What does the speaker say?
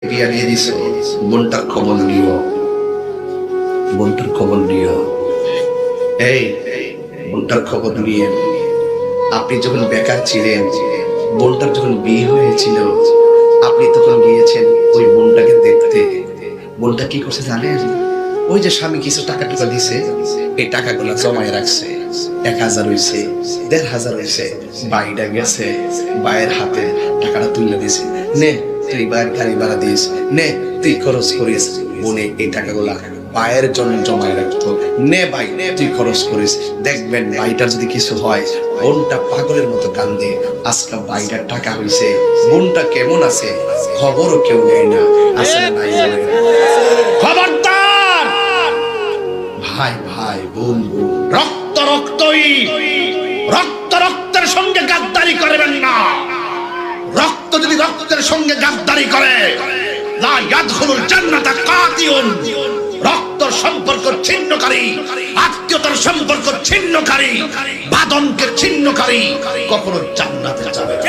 বিয়া দিয়ে দিছে, বোনটার খবর নিও, বোনটার খবর নিও। এই বোনটার খবর নিয়ে আপনি যখন বেকার ছিলেন, বোনটার যখন বিয়ে হয়েছিল, আপনি তখন গিয়েছেন ওই বোনটাকে দেখতে। বোনটা কি করছে জানেন? ওই যে স্বামী কিছু টাকা টুকা দিছে, এই টাকাগুলো জমায় রাখছে। 1000 হয়েছে, 1500 হয়েছে, বাইটা গেছে, বাইয়ের হাতে টাকাটা তুলে দিছে। নে তুই বাইয়ের গাড়ি ভাড়া দিস, নে তুই খরচ করিস। বোনে এই টাকাগুলা বাইয়ের জন্য জমায় রাখতো। নে ভাই তুই খরচ করিস, দেখবেন ভাইটার যদি কিছু হয়, বোনটা পাগলের মতো কান্দে। আজকে ভাইটার টাকা হয়েছে, বোনটা কেমন আছে খবরও কেউ নেয় না। আসলে নাই খবরদার, ভাই ভাই বোন বোন, রক্ত রক্তই, রক্ত রক্তের সঙ্গে গাদ্দারি করবেন না। রক্ত যদি রক্তের সঙ্গে গাদ্দারি করে, লা ইয়াদখুলুল জান্নাতা কাতিউন। রক্ত সম্পর্ক ছিন্নকারী, আত্মীয়তার সম্পর্ক ছিন্নকারী, বাঁধনকে ছিন্নকারী কখনো জান্নাতে যাবে না।